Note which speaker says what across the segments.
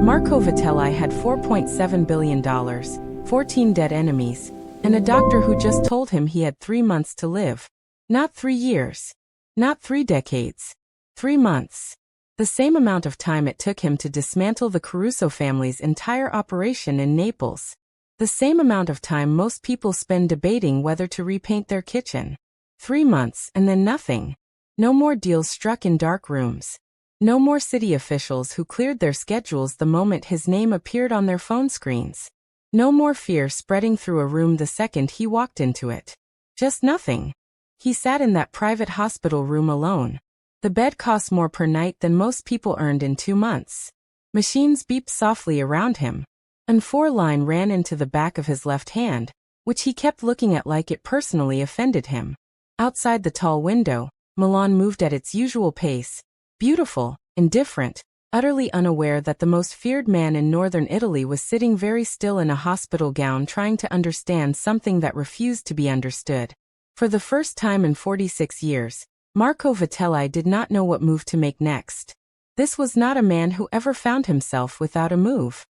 Speaker 1: Marco Vitelli had $4.7 billion, 14 dead enemies, and a doctor who just told him he had 3 months to live. Not 3 years. Not 3 decades. 3 months. The same amount of time it took him to dismantle the Caruso family's entire operation in Naples. The same amount of time most people spend debating whether to repaint their kitchen. 3 months and then nothing. No more deals struck in dark rooms. No more city officials who cleared their schedules the moment his name appeared on their phone screens. No more fear spreading through a room the second he walked into it. Just nothing. He sat in that private hospital room alone. The bed cost more per night than most people earned in 2 months. Machines beeped softly around him. And 4-line ran into the back of his left hand, which he kept looking at like it personally offended him. Outside the tall window, Milan moved at its usual pace, beautiful, indifferent, utterly unaware that the most feared man in northern Italy was sitting very still in a hospital gown trying to understand something that refused to be understood. For the first time in 46 years, Marco Vitelli did not know what move to make next. This was not a man who ever found himself without a move.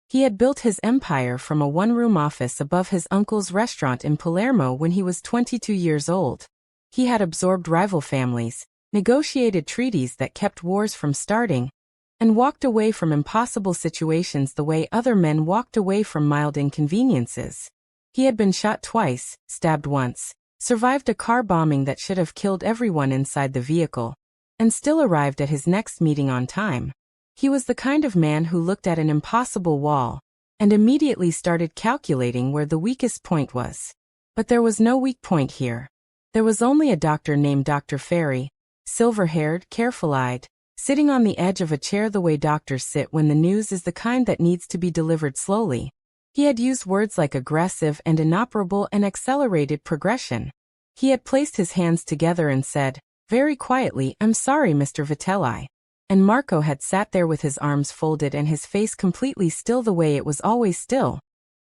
Speaker 1: He had built his empire from a one-room office above his uncle's restaurant in Palermo when he was 22 years old. He had absorbed rival families, negotiated treaties that kept wars from starting, and walked away from impossible situations the way other men walked away from mild inconveniences. He had been shot twice, stabbed once, survived a car bombing that should have killed everyone inside the vehicle, and still arrived at his next meeting on time. He was the kind of man who looked at an impossible wall and immediately started calculating where the weakest point was. But there was no weak point here. There was only a doctor named Dr. Ferry, silver-haired, careful-eyed, sitting on the edge of a chair the way doctors sit when the news is the kind that needs to be delivered slowly. He had used words like aggressive and inoperable and accelerated progression. He had placed his hands together and said, very quietly, "I'm sorry, Mr. Vitelli." And Marco had sat there with his arms folded and his face completely still the way it was always still.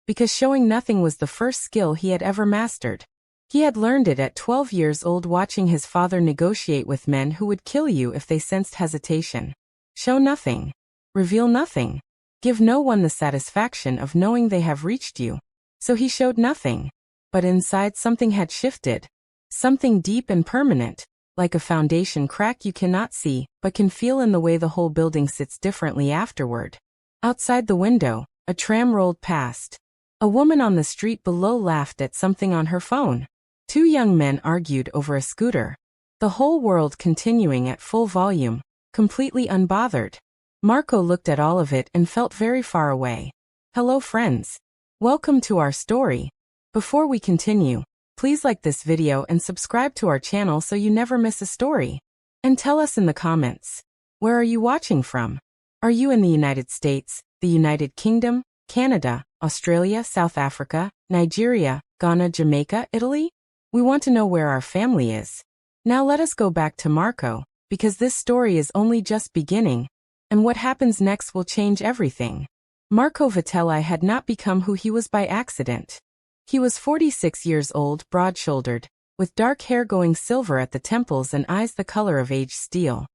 Speaker 1: Because showing nothing was the first skill he had ever mastered. He had learned it at 12 years old watching his father negotiate with men who would kill you if they sensed hesitation. Show nothing. Reveal nothing. Give no one the satisfaction of knowing they have reached you. So he showed nothing. But inside something had shifted. Something deep and permanent, like a foundation crack you cannot see, but can feel in the way the whole building sits differently afterward. Outside the window, a tram rolled past. A woman on the street below laughed at something on her phone. 2 young men argued over a scooter. The whole world continuing at full volume, completely unbothered. Marco looked at all of it and felt very far away. Hello friends. Welcome to our story. Before we continue, please like this video and subscribe to our channel so you never miss a story. And tell us in the comments, where are you watching from? Are you in the United States, the United Kingdom, Canada, Australia, South Africa, Nigeria, Ghana, Jamaica, Italy? We want to know where our family is. Now let us go back to Marco, because this story is only just beginning, and what happens next will change everything. Marco Vitelli had not become who he was by accident. He was 46 years old, broad-shouldered, with dark hair going silver at the temples and eyes the color of aged steel.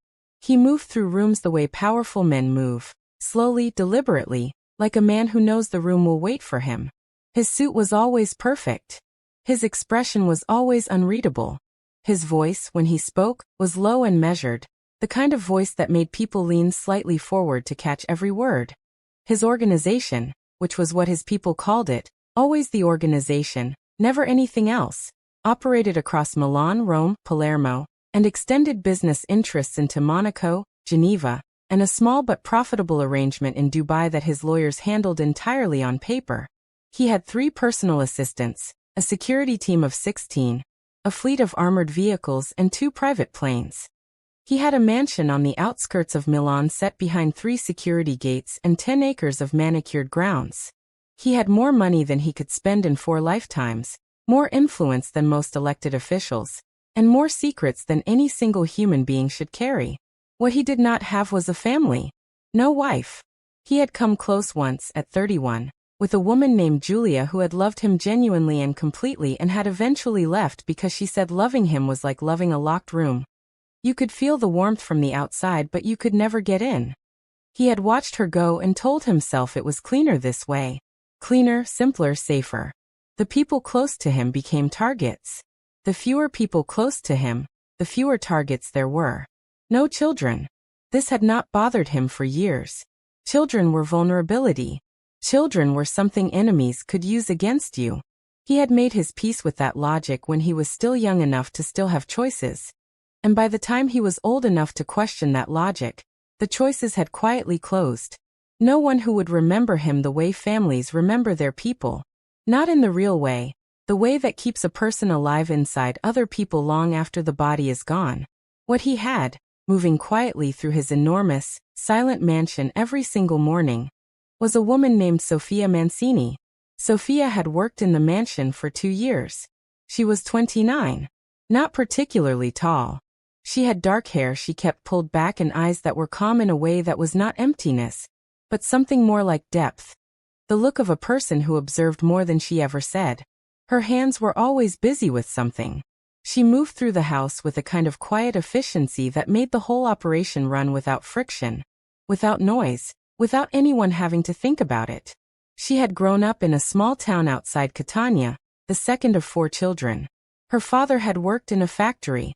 Speaker 1: He moved through rooms the way powerful men move, slowly, deliberately, like a man who knows the room will wait for him. His suit was always perfect. His expression was always unreadable. His voice, when he spoke, was low and measured, the kind of voice that made people lean slightly forward to catch every word. His organization, which was what his people called it, always the organization, never anything else, operated across Milan, Rome, Palermo, and extended business interests into Monaco, Geneva, and a small but profitable arrangement in Dubai that his lawyers handled entirely on paper. He had 3 personal assistants, a security team of 16, a fleet of armored vehicles and 2 private planes. He had a mansion on the outskirts of Milan set behind 3 security gates and 10 acres of manicured grounds. He had more money than he could spend in 4 lifetimes, more influence than most elected officials, and more secrets than any single human being should carry. What he did not have was a family. No wife. He had come close once, at 31, with a woman named Julia who had loved him genuinely and completely and had eventually left because she said loving him was like loving a locked room. You could feel the warmth from the outside but you could never get in. He had watched her go and told himself it was cleaner this way. Cleaner, simpler, safer. The people close to him became targets. The fewer people close to him, the fewer targets there were. No children. This had not bothered him for years. Children were vulnerability. Children were something enemies could use against you. He had made his peace with that logic when he was still young enough to still have choices. And by the time he was old enough to question that logic, the choices had quietly closed. No one who would remember him the way families remember their people. Not in the real way, the way that keeps a person alive inside other people long after the body is gone. What he had, moving quietly through his enormous, silent mansion every single morning, was a woman named Sophia Mancini. Sophia had worked in the mansion for 2 years. She was 29. Not particularly tall. She had dark hair she kept pulled back and eyes that were calm in a way that was not emptiness, but something more like depth. The look of a person who observed more than she ever said. Her hands were always busy with something. She moved through the house with a kind of quiet efficiency that made the whole operation run without friction, without noise, without anyone having to think about it. She had grown up in a small town outside Catania, the second of 4 children. Her father had worked in a factory.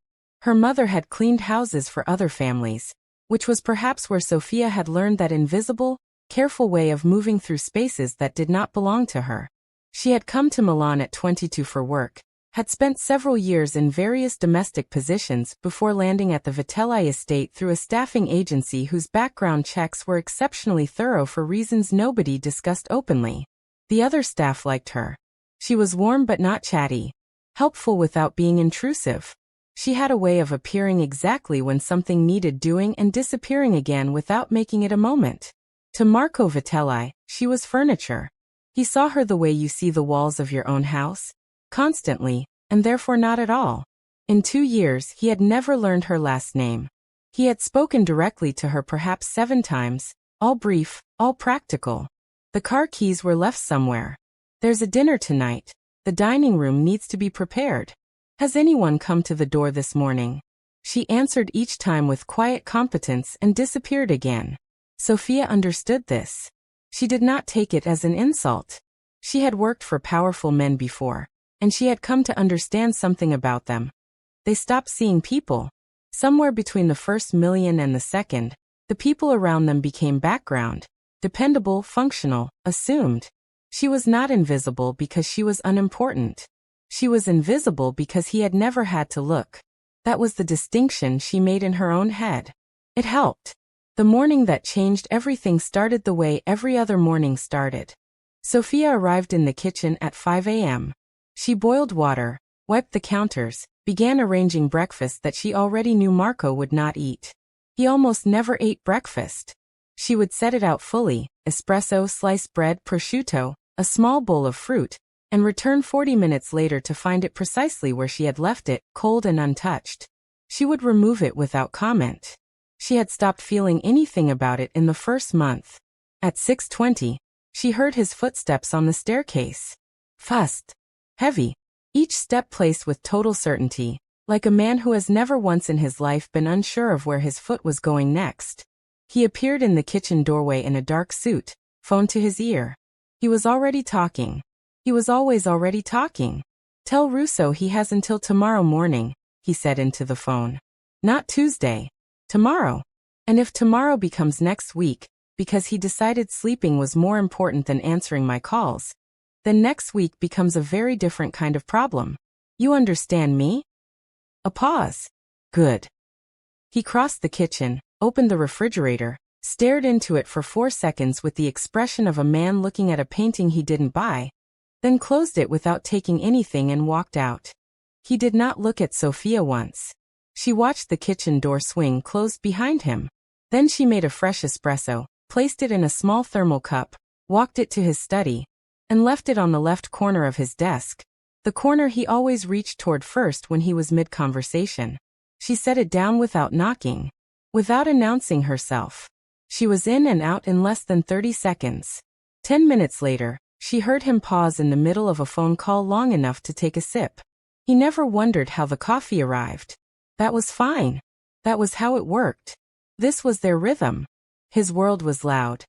Speaker 1: Her mother had cleaned houses for other families, which was perhaps where Sophia had learned that invisible, careful way of moving through spaces that did not belong to her. She had come to Milan at 22 for work, had spent several years in various domestic positions before landing at the Vitelli estate through a staffing agency whose background checks were exceptionally thorough for reasons nobody discussed openly. The other staff liked her. She was warm but not chatty, helpful without being intrusive. She had a way of appearing exactly when something needed doing and disappearing again without making it a moment. To Marco Vitelli, she was furniture. He saw her the way you see the walls of your own house, constantly, and therefore not at all. In 2 years he had never learned her last name. He had spoken directly to her perhaps 7 times, all brief, all practical. The car keys were left somewhere. There's a dinner tonight. The dining room needs to be prepared. Has anyone come to the door this morning? She answered each time with quiet competence and disappeared again. Sophia understood this. She did not take it as an insult. She had worked for powerful men before, and she had come to understand something about them. They stopped seeing people. Somewhere between the first million and the second, the people around them became background, dependable, functional, assumed. She was not invisible because she was unimportant. She was invisible because he had never had to look. That was the distinction she made in her own head. It helped. The morning that changed everything started the way every other morning started. Sophia arrived in the kitchen at 5 a.m. She boiled water, wiped the counters, began arranging breakfast that she already knew Marco would not eat. He almost never ate breakfast. She would set it out fully, espresso, sliced bread, prosciutto, a small bowl of fruit, and return 40 minutes later to find it precisely where she had left it, cold and untouched. She would remove it without comment. She had stopped feeling anything about it in the first month. At 6:20, she heard his footsteps on the staircase. Fast. Heavy. Each step placed with total certainty, like a man who has never once in his life been unsure of where his foot was going next. He appeared in the kitchen doorway in a dark suit, phone to his ear. He was already talking. He was always already talking. Tell Russo he has until tomorrow morning, he said into the phone. Not Tuesday. Tomorrow. And if tomorrow becomes next week, because he decided sleeping was more important than answering my calls, then next week becomes a very different kind of problem. You understand me? A pause. Good. He crossed the kitchen, opened the refrigerator, stared into it for 4 seconds with the expression of a man looking at a painting he didn't buy, then closed it without taking anything and walked out. He did not look at Sophia once. She watched the kitchen door swing closed behind him. Then she made a fresh espresso, placed it in a small thermal cup, walked it to his study, and left it on the left corner of his desk, the corner he always reached toward first when he was mid-conversation. She set it down without knocking, without announcing herself. She was in and out in less than 30 seconds. 10 minutes later, she heard him pause in the middle of a phone call long enough to take a sip. He never wondered how the coffee arrived. That was fine. That was how it worked. This was their rhythm. His world was loud.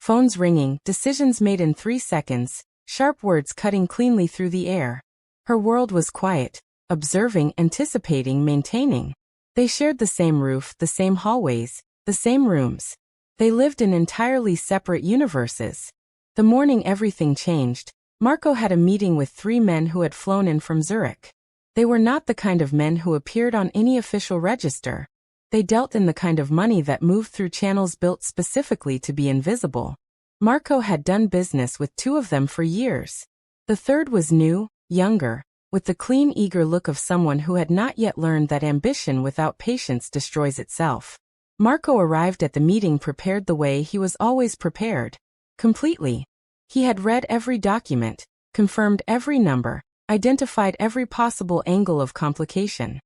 Speaker 1: Phones ringing, decisions made in 3 seconds, sharp words cutting cleanly through the air. Her world was quiet, observing, anticipating, maintaining. They shared the same roof, the same hallways, the same rooms. They lived in entirely separate universes. The morning everything changed, Marco had a meeting with 3 men who had flown in from Zurich. They were not the kind of men who appeared on any official register. They dealt in the kind of money that moved through channels built specifically to be invisible. Marco had done business with 2 of them for years. The third was new, younger, with the clean, eager look of someone who had not yet learned that ambition without patience destroys itself. Marco arrived at the meeting prepared the way he was always prepared. Completely. He had read every document, confirmed every number, identified every possible angle of complication.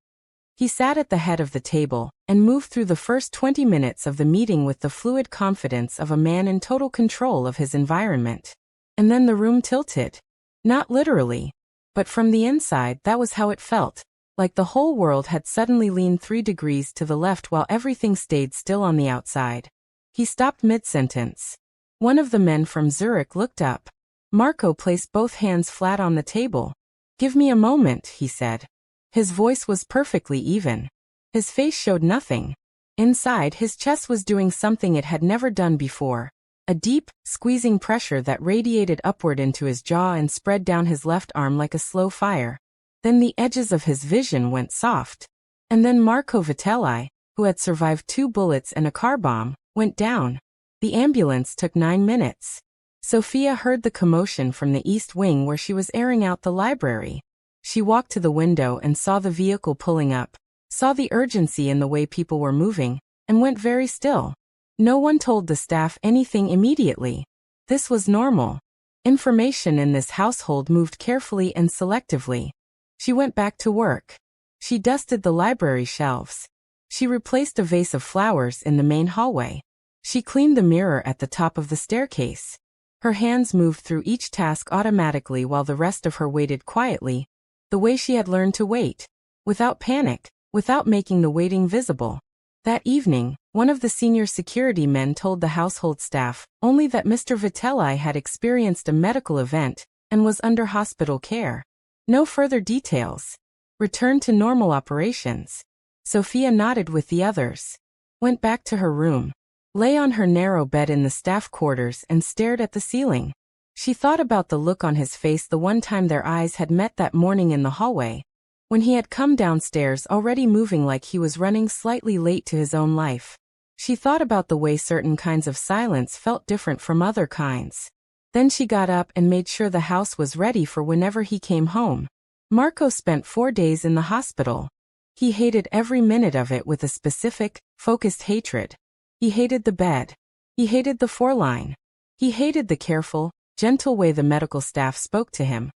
Speaker 1: He sat at the head of the table and moved through the first 20 minutes of the meeting with the fluid confidence of a man in total control of his environment. And then the room tilted. Not literally, but from the inside that was how it felt, like the whole world had suddenly leaned 3 degrees to the left while everything stayed still on the outside. He stopped mid-sentence. One of the men from Zurich looked up. Marco placed both hands flat on the table. "Give me a moment," he said. His voice was perfectly even. His face showed nothing. Inside, his chest was doing something it had never done before. A deep, squeezing pressure that radiated upward into his jaw and spread down his left arm like a slow fire. Then the edges of his vision went soft. And then Marco Vitelli, who had survived 2 bullets and a car bomb, went down. The ambulance took 9 minutes. Sophia heard the commotion from the east wing where she was airing out the library. She walked to the window and saw the vehicle pulling up, saw the urgency in the way people were moving, and went very still. No one told the staff anything immediately. This was normal. Information in this household moved carefully and selectively. She went back to work. She dusted the library shelves. She replaced a vase of flowers in the main hallway. She cleaned the mirror at the top of the staircase. Her hands moved through each task automatically while the rest of her waited quietly, the way she had learned to wait, without panic, without making the waiting visible. That evening, one of the senior security men told the household staff only that Mr. Vitelli had experienced a medical event and was under hospital care. No further details. Returned to normal operations. Sophia nodded with the others. Went back to her room. Lay on her narrow bed in the staff quarters and stared at the ceiling. She thought about the look on his face the one time their eyes had met that morning in the hallway, when he had come downstairs already moving like he was running slightly late to his own life. She thought about the way certain kinds of silence felt different from other kinds. Then she got up and made sure the house was ready for whenever he came home. Marco spent 4 days in the hospital. He hated every minute of it with a specific, focused hatred. He hated the bed. He hated the 4-line. He hated the careful, gentle way the medical staff spoke to him.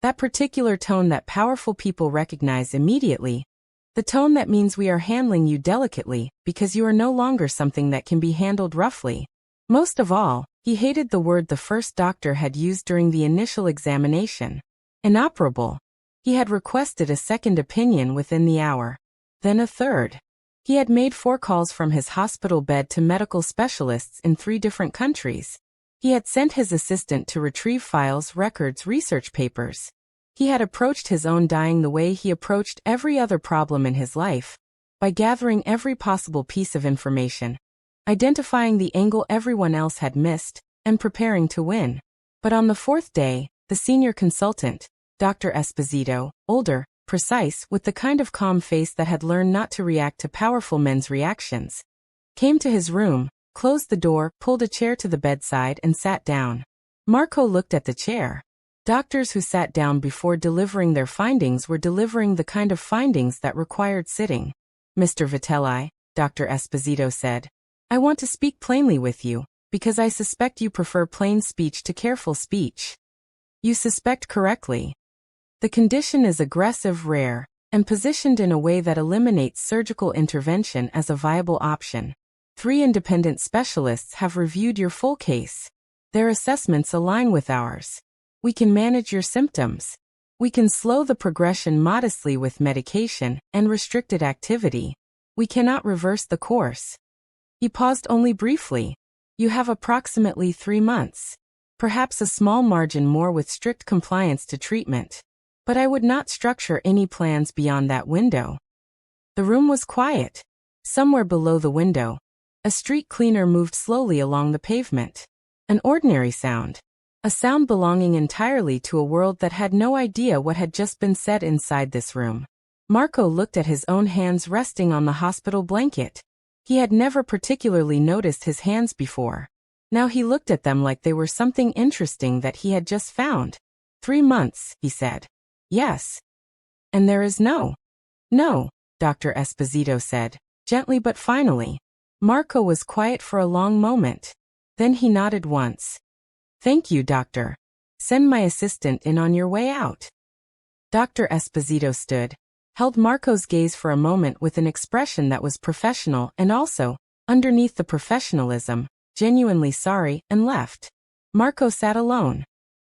Speaker 1: That particular tone that powerful people recognize immediately. The tone that means we are handling you delicately, because you are no longer something that can be handled roughly. Most of all, he hated the word the first doctor had used during the initial examination. Inoperable. He had requested a second opinion within the hour. Then a third. He had made 4 calls from his hospital bed to medical specialists in 3 different countries. He had sent his assistant to retrieve files, records, research papers. He had approached his own dying the way he approached every other problem in his life, by gathering every possible piece of information, identifying the angle everyone else had missed, and preparing to win. But on the 4th day, the senior consultant, Dr. Esposito, older, precise, with the kind of calm face that had learned not to react to powerful men's reactions, came to his room, closed the door, pulled a chair to the bedside and sat down. Marco looked at the chair. Doctors who sat down before delivering their findings were delivering the kind of findings that required sitting. "Mr. Vitelli," Dr. Esposito said, "I want to speak plainly with you, because I suspect you prefer plain speech to careful speech. You suspect correctly. The condition is aggressive, rare, and positioned in a way that eliminates surgical intervention as a viable option. 3 independent specialists have reviewed your full case. Their assessments align with ours. We can manage your symptoms. We can slow the progression modestly with medication and restricted activity. We cannot reverse the course. He paused only briefly. You have approximately 3 months. Perhaps a small margin more with strict compliance to treatment. But I would not structure any plans beyond that window. The room was quiet. Somewhere below the window, a street cleaner moved slowly along the pavement. An ordinary sound. A sound belonging entirely to a world that had no idea what had just been said inside this room. Marco looked at his own hands resting on the hospital blanket. He had never particularly noticed his hands before. Now he looked at them like they were something interesting that he had just found. 3 months, he said. Yes. And there is no, Dr. Esposito said, gently but finally. Marco was quiet for a long moment. Then he nodded once. Thank you, doctor. Send my assistant in on your way out. Dr. Esposito stood, held Marco's gaze for a moment with an expression that was professional and also, underneath the professionalism, genuinely sorry, and left. Marco sat alone.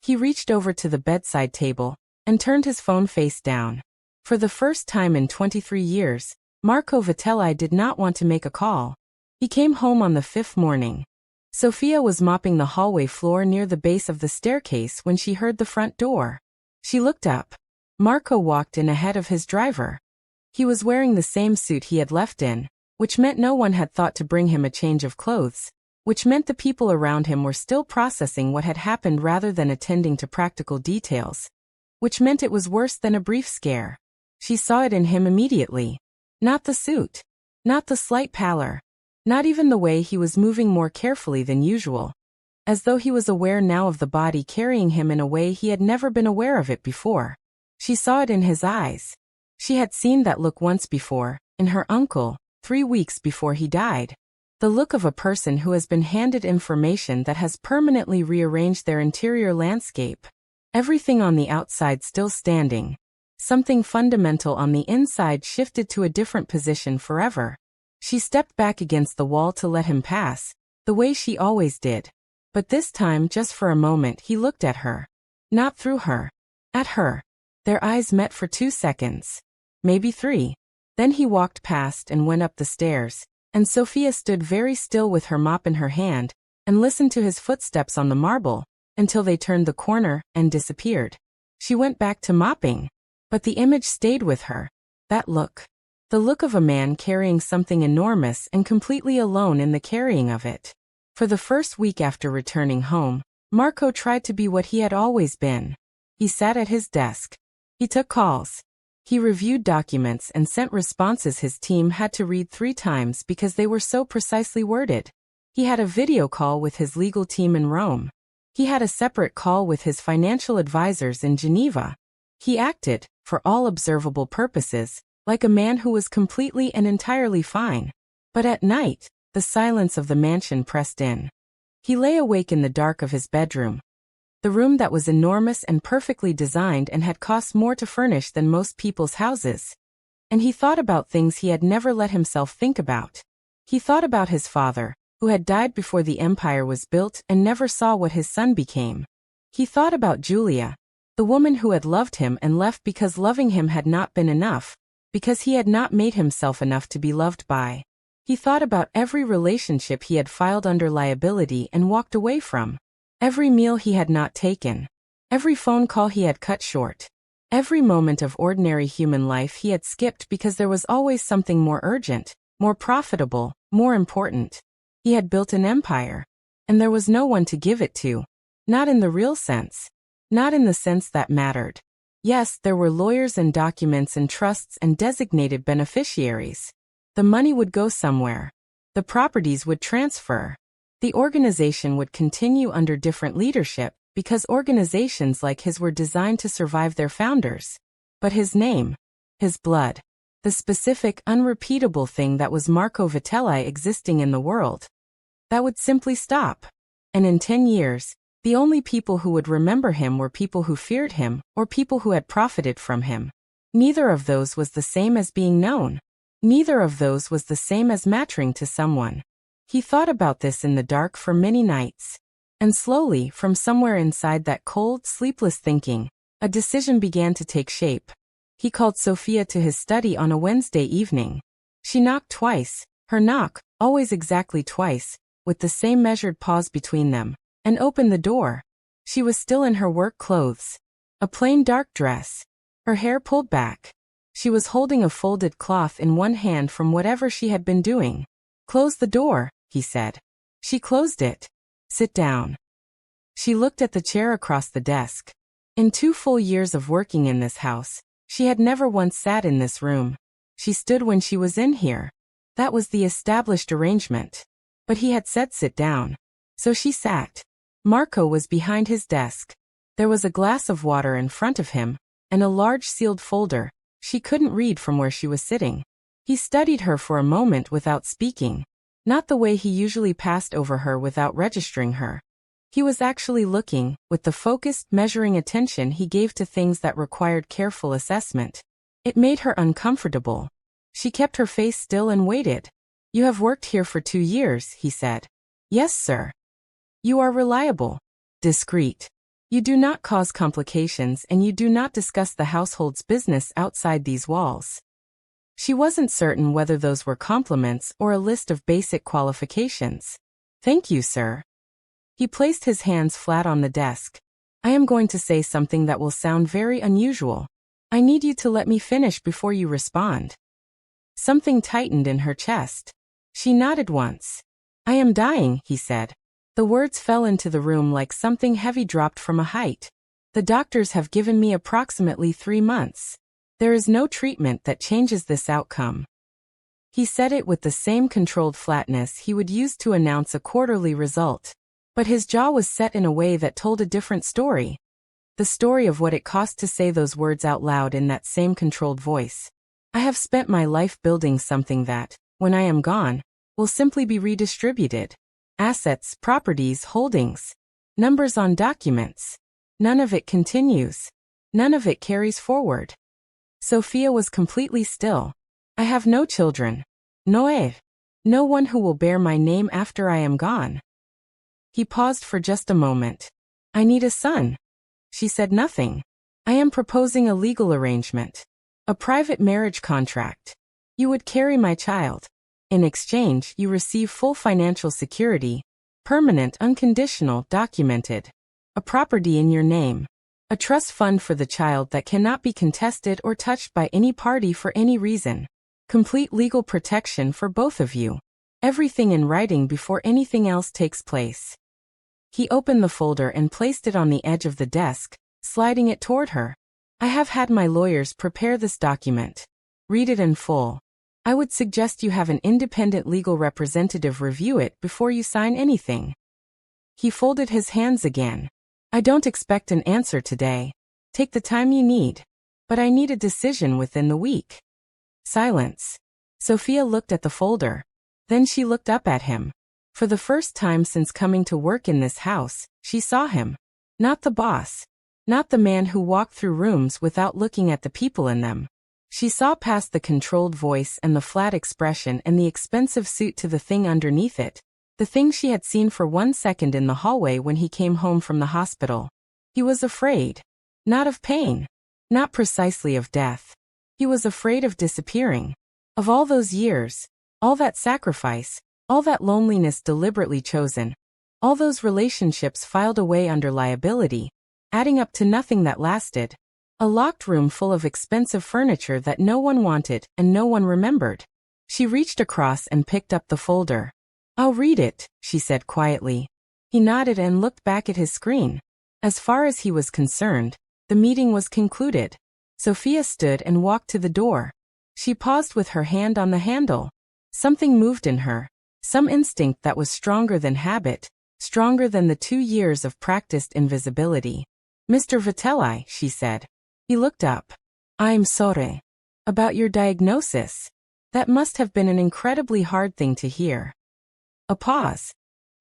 Speaker 1: He reached over to the bedside table and turned his phone face down. For the first time in 23 years, Marco Vitelli did not want to make a call. He came home on the 5th morning. Sophia was mopping the hallway floor near the base of the staircase when she heard the front door. She looked up. Marco walked in ahead of his driver. He was wearing the same suit he had left in, which meant no one had thought to bring him a change of clothes, which meant the people around him were still processing what had happened rather than attending to practical details, which meant it was worse than a brief scare. She saw it in him immediately. Not the suit. Not the slight pallor. Not even the way he was moving more carefully than usual. As though he was aware now of the body carrying him in a way he had never been aware of it before. She saw it in his eyes. She had seen that look once before, in her uncle, 3 weeks before he died. The look of a person who has been handed information that has permanently rearranged their interior landscape. Everything on the outside still standing. Something fundamental on the inside shifted to a different position forever. She stepped back against the wall to let him pass, the way she always did. But this time, just for a moment, he looked at her. Not through her. At her. Their eyes met for 2 seconds. Maybe 3. Then he walked past and went up the stairs, and Sophia stood very still with her mop in her hand, and listened to his footsteps on the marble, until they turned the corner and disappeared. She went back to mopping. But the image stayed with her. That look. The look of a man carrying something enormous and completely alone in the carrying of it. For the first week after returning home, Marco tried to be what he had always been. He sat at his desk. He took calls. He reviewed documents and sent responses his team had to read 3 times because they were so precisely worded. He had a video call with his legal team in Rome. He had a separate call with his financial advisors in Geneva. He acted, for all observable purposes, like a man who was completely and entirely fine. But at night, the silence of the mansion pressed in. He lay awake in the dark of his bedroom. The room that was enormous and perfectly designed and had cost more to furnish than most people's houses. And he thought about things he had never let himself think about. He thought about his father, who had died before the empire was built and never saw what his son became. He thought about Julia, the woman who had loved him and left because loving him had not been enough, because he had not made himself enough to be loved by. He thought about every relationship he had filed under liability and walked away from. Every meal he had not taken. Every phone call he had cut short. Every moment of ordinary human life he had skipped because there was always something more urgent, more profitable, more important. He had built an empire. And there was no one to give it to. Not in the real sense. Not in the sense that mattered. Yes, there were lawyers and documents and trusts and designated beneficiaries. The money would go somewhere. The properties would transfer. The organization would continue under different leadership, because organizations like his were designed to survive their founders. But his name, his blood, the specific, unrepeatable thing that was Marco Vitelli existing in the world, that would simply stop. And in 10 years, the only people who would remember him were people who feared him, or people who had profited from him. Neither of those was the same as being known. Neither of those was the same as mattering to someone. He thought about this in the dark for many nights. And slowly, from somewhere inside that cold, sleepless thinking, a decision began to take shape. He called Sophia to his study on a Wednesday evening. She knocked twice, Her knock, always exactly twice, with the same measured pause between them, and opened the door. She was still in her work clothes. A plain dark dress. Her hair pulled back. She was holding a folded cloth in one hand from whatever she had been doing. "Close the door," he said. She closed it. "Sit down." She looked at the chair across the desk. In 2 full years of working in this house, she had never once sat in this room. She stood when she was in here. That was the established arrangement. But he had said sit down. So she sat. Marco was behind his desk. There was a glass of water in front of him, and a large sealed folder. She couldn't read from where she was sitting. He studied her for a moment without speaking. Not the way he usually passed over her without registering her. He was actually looking, with the focused, measuring attention he gave to things that required careful assessment. It made her uncomfortable. She kept her face still and waited. "You have worked here for 2 years, he said. "Yes, sir." "You are reliable. Discreet. You do not cause complications and you do not discuss the household's business outside these walls." She wasn't certain whether those were compliments or a list of basic qualifications. "Thank you, sir." He placed his hands flat on the desk. "I am going to say something that will sound very unusual. I need you to let me finish before you respond." Something tightened in her chest. She nodded once. "I am dying," he said. The words fell into the room like something heavy dropped from a height. "The doctors have given me approximately 3 months. There is no treatment that changes this outcome." He said it with the same controlled flatness he would use to announce a quarterly result. But his jaw was set in a way that told a different story. The story of what it cost to say those words out loud in that same controlled voice. "I have spent my life building something that, when I am gone, will simply be redistributed. Assets, properties, holdings. Numbers on documents. None of it continues. None of it carries forward." Sophia was completely still. "I have no children. No. No one who will bear my name after I am gone." He paused for just a moment. "I need a son." She said nothing. "I am proposing a legal arrangement. A private marriage contract. You would carry my child. In exchange, you receive full financial security. Permanent, unconditional, documented. A property in your name. A trust fund for the child that cannot be contested or touched by any party for any reason. Complete legal protection for both of you. Everything in writing before anything else takes place." He opened the folder and placed it on the edge of the desk, sliding it toward her. "I have had my lawyers prepare this document. Read it in full. I would suggest you have an independent legal representative review it before you sign anything." He folded his hands again. "I don't expect an answer today. Take the time you need. But I need a decision within the week." Silence. Sophia looked at the folder. Then she looked up at him. For the first time since coming to work in this house, she saw him. Not the boss. Not the man who walked through rooms without looking at the people in them. She saw past the controlled voice and the flat expression and the expensive suit to the thing underneath it. The thing she had seen for 1 second in the hallway when he came home from the hospital. He was afraid. Not of pain. Not precisely of death. He was afraid of disappearing. Of all those years. All that sacrifice. All that loneliness deliberately chosen. All those relationships filed away under liability. Adding up to nothing that lasted. A locked room full of expensive furniture that no one wanted and no one remembered. She reached across and picked up the folder. "I'll read it," she said quietly. He nodded and looked back at his screen. As far as he was concerned, the meeting was concluded. Sophia stood and walked to the door. She paused with her hand on the handle. Something moved in her. Some instinct that was stronger than habit, stronger than the 2 years of practiced invisibility. "Mr. Vitelli," she said. He looked up. "I'm sorry. About your diagnosis. That must have been an incredibly hard thing to hear." A pause.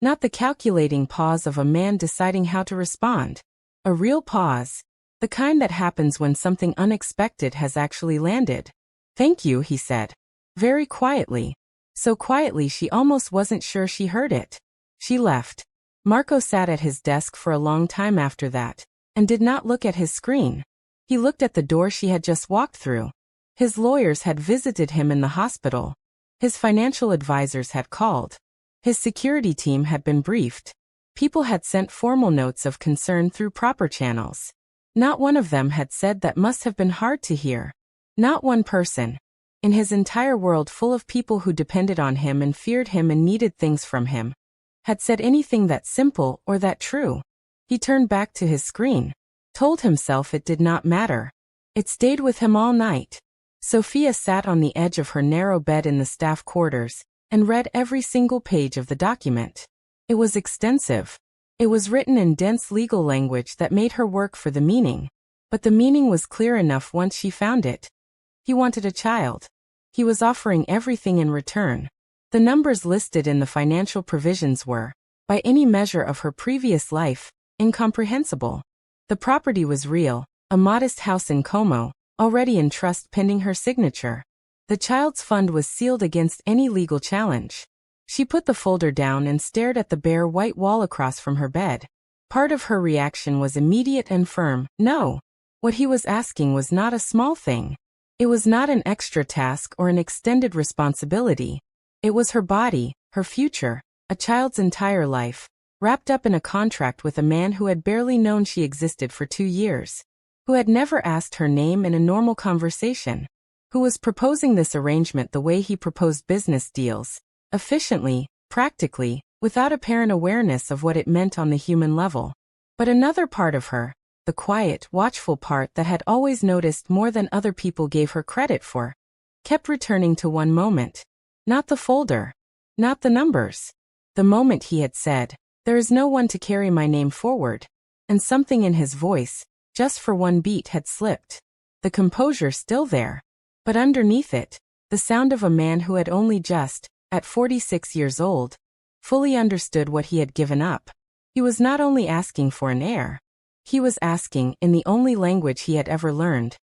Speaker 1: Not the calculating pause of a man deciding how to respond. A real pause. The kind that happens when something unexpected has actually landed. "Thank you," he said. Very quietly. So quietly she almost wasn't sure she heard it. She left. Marco sat at his desk for a long time after that, and did not look at his screen. He looked at the door she had just walked through. His lawyers had visited him in the hospital. His financial advisors had called. His security team had been briefed. People had sent formal notes of concern through proper channels. Not one of them had said that must have been hard to hear. Not one person. In his entire world full of people who depended on him and feared him and needed things from him, had said anything that simple or that true. He turned back to his screen. Told himself it did not matter. It stayed with him all night. Sophia sat on the edge of her narrow bed in the staff quarters and read every single page of the document. It was extensive. It was written in dense legal language that made her work for the meaning. But the meaning was clear enough once she found it. He wanted a child. He was offering everything in return. The numbers listed in the financial provisions were, by any measure of her previous life, incomprehensible. The property was real, a modest house in Como, already in trust pending her signature. The child's fund was sealed against any legal challenge. She put the folder down and stared at the bare white wall across from her bed. Part of her reaction was immediate and firm. No. What he was asking was not a small thing. It was not an extra task or an extended responsibility. It was her body, her future, a child's entire life, wrapped up in a contract with a man who had barely known she existed for 2 years, who had never asked her name in a normal conversation, who was proposing this arrangement the way he proposed business deals, efficiently, practically, without apparent awareness of what it meant on the human level. But another part of her, the quiet, watchful part that had always noticed more than other people gave her credit for, kept returning to one moment. Not the folder. Not the numbers. The moment he had said, "There is no one to carry my name forward," and something in his voice, just for one beat, had slipped. The composure still there. But underneath it, the sound of a man who had only just, at 46 years old, fully understood what he had given up. He was not only asking for an heir. He was asking, in the only language he had ever learned,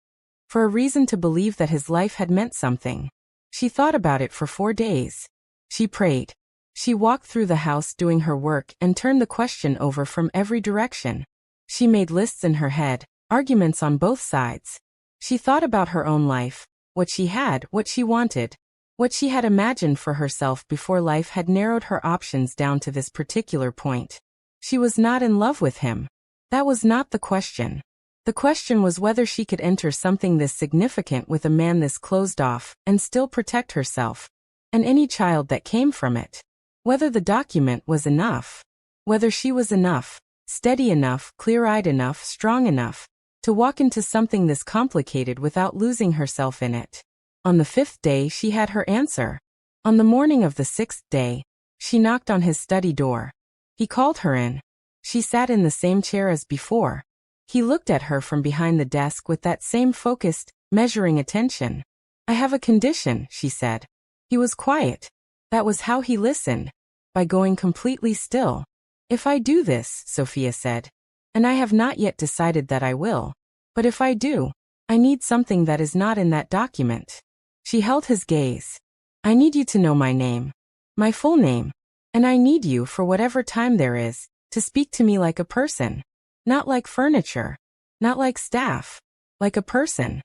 Speaker 1: for a reason to believe that his life had meant something. She thought about it for 4 days. She prayed. She walked through the house doing her work and turned the question over from every direction. She made lists in her head, arguments on both sides. She thought about her own life, what she had, what she wanted, what she had imagined for herself before life had narrowed her options down to this particular point. She was not in love with him. That was not the question. The question was whether she could enter something this significant with a man this closed off and still protect herself, and any child that came from it. Whether the document was enough. Whether she was enough, steady enough, clear-eyed enough, strong enough, to walk into something this complicated without losing herself in it. On the 5th day she had her answer. On the morning of the 6th day, she knocked on his study door. He called her in. She sat in the same chair as before. He looked at her from behind the desk with that same focused, measuring attention. "I have a condition," she said. He was quiet. That was how he listened, by going completely still. "If I do this," Sophia said, "and I have not yet decided that I will, but if I do, I need something that is not in that document." She held his gaze. "I need you to know my name, my full name, and I need you, for whatever time there is, to speak to me like a person. Not like furniture. Not like staff. Like a person."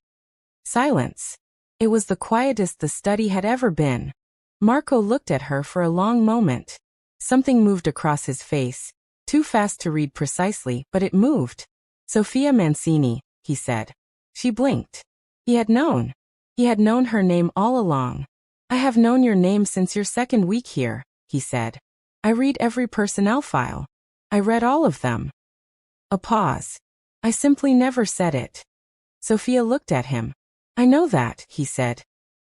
Speaker 1: Silence. It was the quietest the study had ever been. Marco looked at her for a long moment. Something moved across his face, too fast to read precisely, but it moved. "Sophia Mancini," he said. She blinked. He had known. He had known her name all along. "I have known your name since your 2nd week here," he said. "I read every personnel file. I read all of them." A pause. "I simply never said it." Sophia looked at him. "I know that," he said,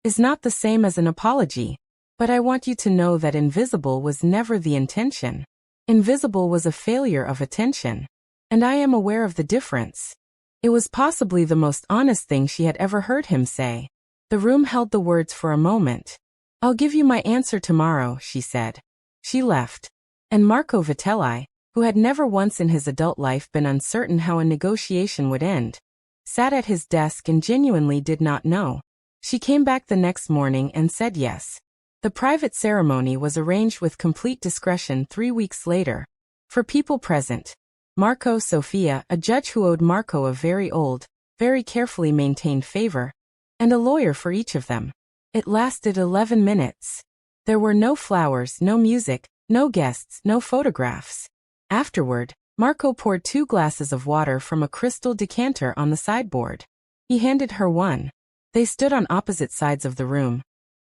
Speaker 1: "is not the same as an apology. But I want you to know that invisible was never the intention. Invisible was a failure of attention. And I am aware of the difference." It was possibly the most honest thing she had ever heard him say. The room held the words for a moment. "I'll give you my answer tomorrow," she said. She left. And Marco Vitelli, who had never once in his adult life been uncertain how a negotiation would end, sat at his desk and genuinely did not know. She came back the next morning and said yes. The private ceremony was arranged with complete discretion 3 weeks later. For people present, Marco, Sophia, a judge who owed Marco a very old, very carefully maintained favor, and a lawyer for each of them. It lasted 11 minutes. There were no flowers, no music, no guests, no photographs. Afterward, Marco poured 2 glasses of water from a crystal decanter on the sideboard. He handed her one. They stood on opposite sides of the room,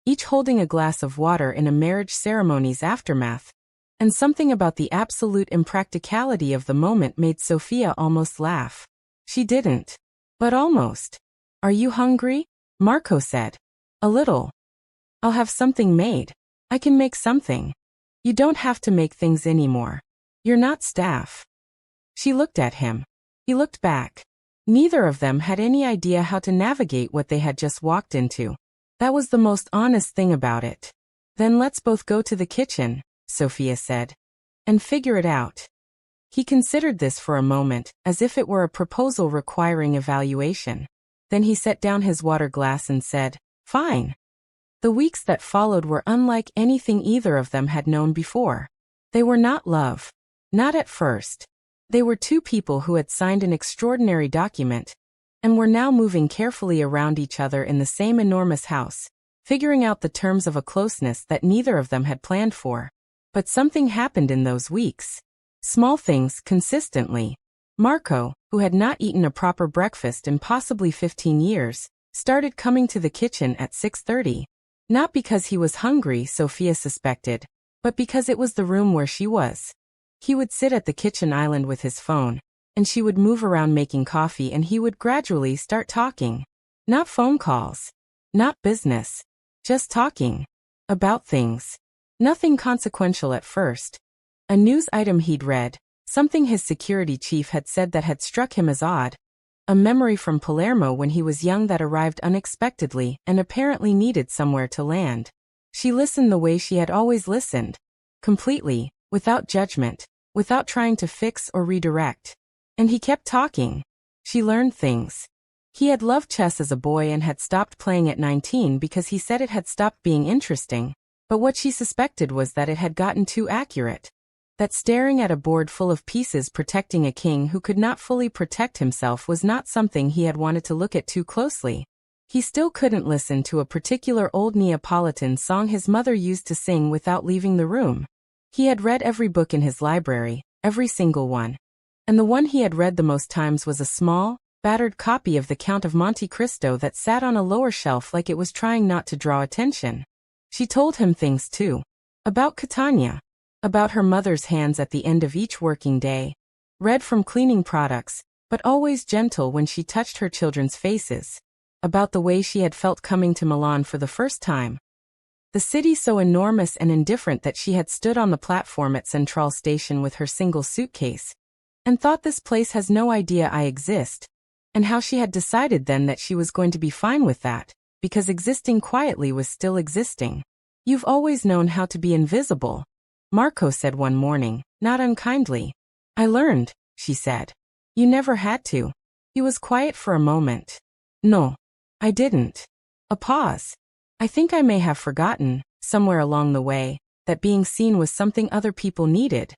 Speaker 1: each holding a glass of water in a marriage ceremony's aftermath. And something about the absolute impracticality of the moment made Sophia almost laugh. She didn't. But almost. "Are you hungry?" Marco said. "A little." "I'll have something made. I can make something." "You don't have to make things anymore. You're not staff." She looked at him. He looked back. Neither of them had any idea how to navigate what they had just walked into. That was the most honest thing about it. "Then let's both go to the kitchen," Sophia said, "and figure it out." He considered this for a moment, as if it were a proposal requiring evaluation. Then he set down his water glass and said, "Fine." The weeks that followed were unlike anything either of them had known before. They were not love. Not at first. They were 2 people who had signed an extraordinary document, and were now moving carefully around each other in the same enormous house, figuring out the terms of a closeness that neither of them had planned for. But something happened in those weeks. Small things, consistently. Marco, who had not eaten a proper breakfast in possibly 15 years, started coming to the kitchen at 6:30. Not because he was hungry, Sophia suspected, but because it was the room where she was. He would sit at the kitchen island with his phone, and she would move around making coffee, and he would gradually start talking. Not phone calls. Not business. Just talking. About things. Nothing consequential at first. A news item he'd read, something his security chief had said that had struck him as odd. A memory from Palermo when he was young that arrived unexpectedly and apparently needed somewhere to land. She listened the way she had always listened. Completely, without judgment, without trying to fix or redirect. And he kept talking. She learned things. He had loved chess as a boy and had stopped playing at 19 because he said it had stopped being interesting. But what she suspected was that it had gotten too accurate. That staring at a board full of pieces protecting a king who could not fully protect himself was not something he had wanted to look at too closely. He still couldn't listen to a particular old Neapolitan song his mother used to sing without leaving the room. He had read every book in his library, every single one. And the one he had read the most times was a small, battered copy of The Count of Monte Cristo that sat on a lower shelf like it was trying not to draw attention. She told him things too. About Catania. About her mother's hands at the end of each working day. Red from cleaning products, but always gentle when she touched her children's faces. About the way she had felt coming to Milan for the first time. The city so enormous and indifferent that she had stood on the platform at Central Station with her single suitcase, and thought this place has no idea I exist, and how she had decided then that she was going to be fine with that, because existing quietly was still existing. "You've always known how to be invisible," Marco said one morning, not unkindly. "I learned," she said. "You never had to." He was quiet for a moment. "No, I didn't." A pause. "I think I may have forgotten, somewhere along the way, that being seen was something other people needed."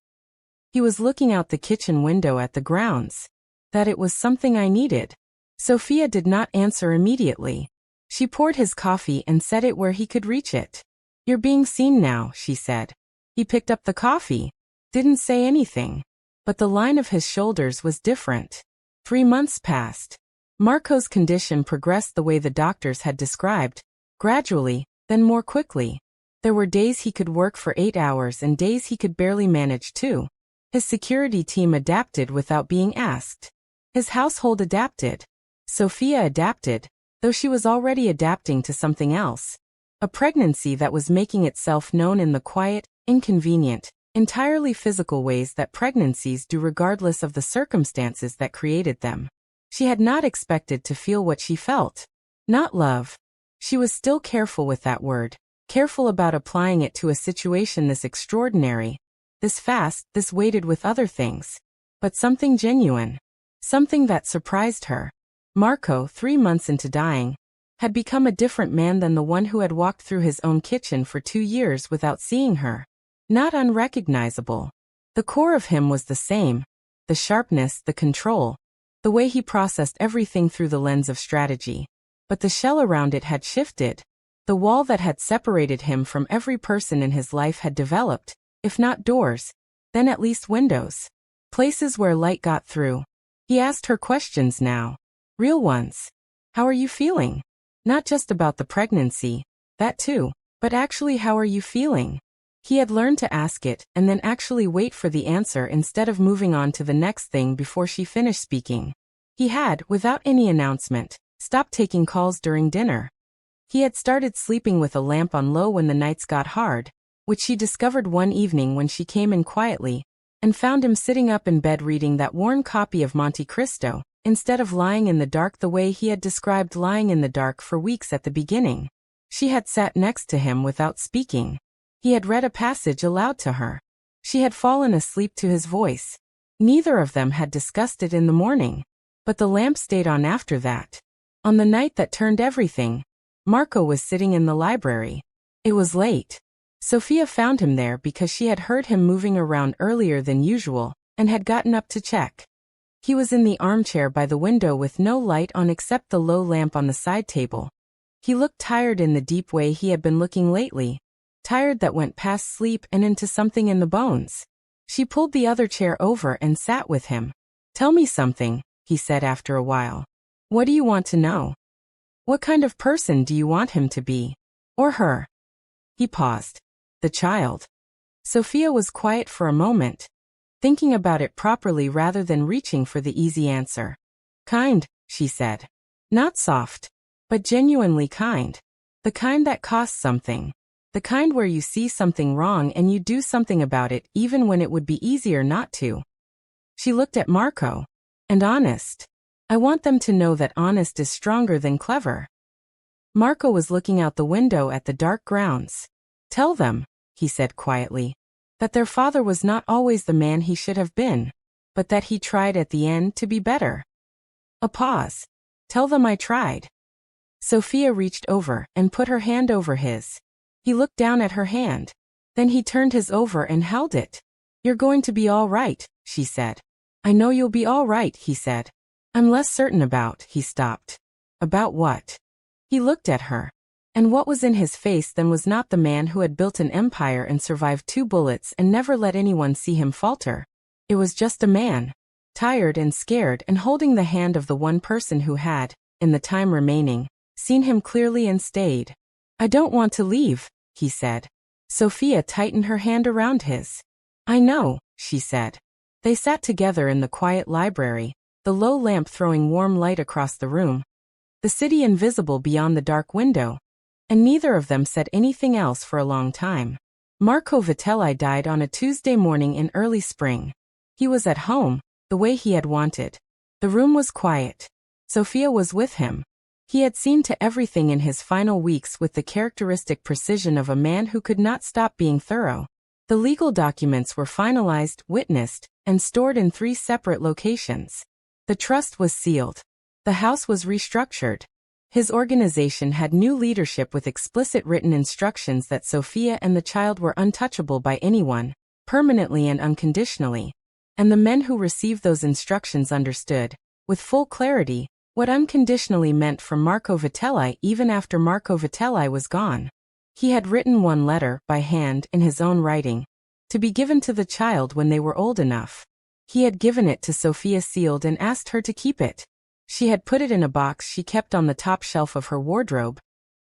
Speaker 1: He was looking out the kitchen window at the grounds. "That it was something I needed." Sophia did not answer immediately. She poured his coffee and set it where he could reach it. "You're being seen now," she said. He picked up the coffee. Didn't say anything. But the line of his shoulders was different. 3 months passed. Marco's condition progressed the way the doctors had described. Gradually, then more quickly. There were days he could work for 8 hours and days he could barely manage 2. His security team adapted without being asked. His household adapted. Sophia adapted, though she was already adapting to something else. A pregnancy that was making itself known in the quiet, inconvenient, entirely physical ways that pregnancies do regardless of the circumstances that created them. She had not expected to feel what she felt. Not love. She was still careful with that word, careful about applying it to a situation this extraordinary, this fast, this weighted with other things. But something genuine. Something that surprised her. Marco, 3 months into dying, had become a different man than the one who had walked through his own kitchen for 2 years without seeing her. Not unrecognizable. The core of him was the same. The sharpness, the control. The way he processed everything through the lens of strategy. But the shell around it had shifted. The wall that had separated him from every person in his life had developed, if not doors, then at least windows. Places where light got through. He asked her questions now. Real ones. How are you feeling? Not just about the pregnancy, that too, but actually how are you feeling? He had learned to ask it and then actually wait for the answer instead of moving on to the next thing before she finished speaking. He had, without any announcement, stopped taking calls during dinner. He had started sleeping with a lamp on low when the nights got hard, which she discovered one evening when she came in quietly, and found him sitting up in bed reading that worn copy of Monte Cristo, instead of lying in the dark the way he had described lying in the dark for weeks at the beginning. She had sat next to him without speaking. He had read a passage aloud to her. She had fallen asleep to his voice. Neither of them had discussed it in the morning, but the lamp stayed on after that. On the night that turned everything, Marco was sitting in the library. It was late. Sophia found him there because she had heard him moving around earlier than usual and had gotten up to check. He was in the armchair by the window with no light on except the low lamp on the side table. He looked tired in the deep way he had been looking lately, tired that went past sleep and into something in the bones. She pulled the other chair over and sat with him. Tell me something, he said after a while. What do you want to know? What kind of person do you want him to be? Or her? He paused. The child. Sophia was quiet for a moment, thinking about it properly rather than reaching for the easy answer. Kind, she said. Not soft, but genuinely kind. The kind that costs something. The kind where you see something wrong and you do something about it even when it would be easier not to. She looked at Marco. And honest. I want them to know that honest is stronger than clever. Marco was looking out the window at the dark grounds. Tell them, he said quietly, that their father was not always the man he should have been, but that he tried at the end to be better. A pause. Tell them I tried. Sophia reached over and put her hand over his. He looked down at her hand. Then he turned his over and held it. You're going to be all right, she said. I know you'll be all right, he said. I'm less certain about, he stopped. About what? He looked at her. And what was in his face then was not the man who had built an empire and survived 2 bullets and never let anyone see him falter. It was just a man, tired and scared and holding the hand of the one person who had, in the time remaining, seen him clearly and stayed. I don't want to leave, he said. Sophia tightened her hand around his. I know, she said. They sat together in the quiet library, the low lamp throwing warm light across the room, the city invisible beyond the dark window, and neither of them said anything else for a long time. Marco Vitelli died on a Tuesday morning in early spring. He was at home, the way he had wanted. The room was quiet. Sophia was with him. He had seen to everything in his final weeks with the characteristic precision of a man who could not stop being thorough. The legal documents were finalized, witnessed, and stored in 3 separate locations. The trust was sealed. The house was restructured. His organization had new leadership with explicit written instructions that Sophia and the child were untouchable by anyone, permanently and unconditionally. And the men who received those instructions understood, with full clarity, what unconditionally meant for Marco Vitelli even after Marco Vitelli was gone. He had written one letter, by hand, in his own writing, to be given to the child when they were old enough. He had given it to Sophia sealed and asked her to keep it. She had put it in a box she kept on the top shelf of her wardrobe,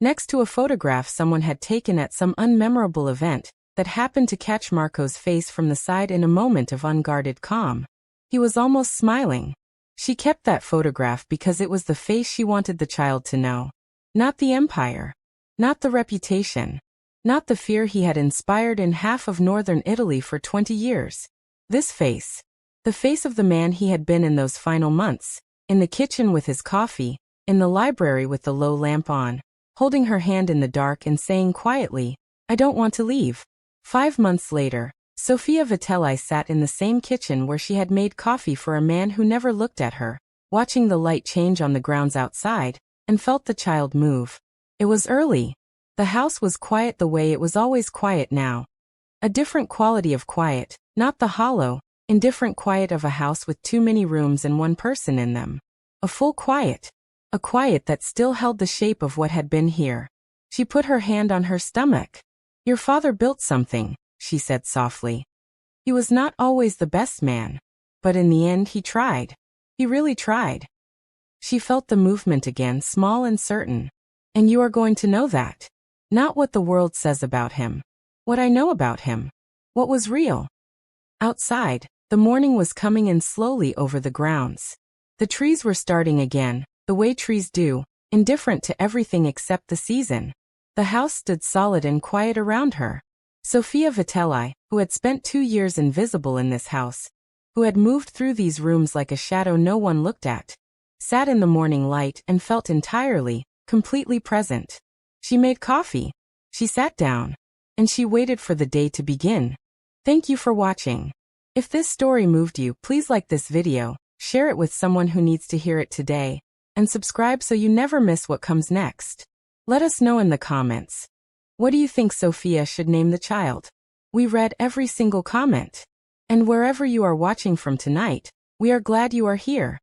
Speaker 1: next to a photograph someone had taken at some unmemorable event that happened to catch Marco's face from the side in a moment of unguarded calm. He was almost smiling. She kept that photograph because it was the face she wanted the child to know. Not the empire. Not the reputation. Not the fear he had inspired in half of northern Italy for 20 years. This face. The face of the man he had been in those final months. In the kitchen with his coffee. In the library with the low lamp on. Holding her hand in the dark and saying quietly, I don't want to leave. 5 months later, Sophia Vitelli sat in the same kitchen where she had made coffee for a man who never looked at her, watching the light change on the grounds outside, and felt the child move. It was early. The house was quiet the way it was always quiet now. A different quality of quiet, not the hollow, indifferent quiet of a house with too many rooms and one person in them. A full quiet. A quiet that still held the shape of what had been here. She put her hand on her stomach. Your father built something, she said softly. He was not always the best man, but in the end he tried. He really tried. She felt the movement again, small and certain. And you are going to know that. Not what the world says about him. What I know about him. What was real. Outside, the morning was coming in slowly over the grounds. The trees were starting again, the way trees do, indifferent to everything except the season. The house stood solid and quiet around her. Sophia Vitelli, who had spent 2 years invisible in this house, who had moved through these rooms like a shadow no one looked at, sat in the morning light and felt entirely, completely present. She made coffee. She sat down. And she waited for the day to begin. Thank you for watching. If this story moved you, please like this video, share it with someone who needs to hear it today, and subscribe so you never miss what comes next. Let us know in the comments. What do you think Sophia should name the child? We read every single comment. And wherever you are watching from tonight, we are glad you are here.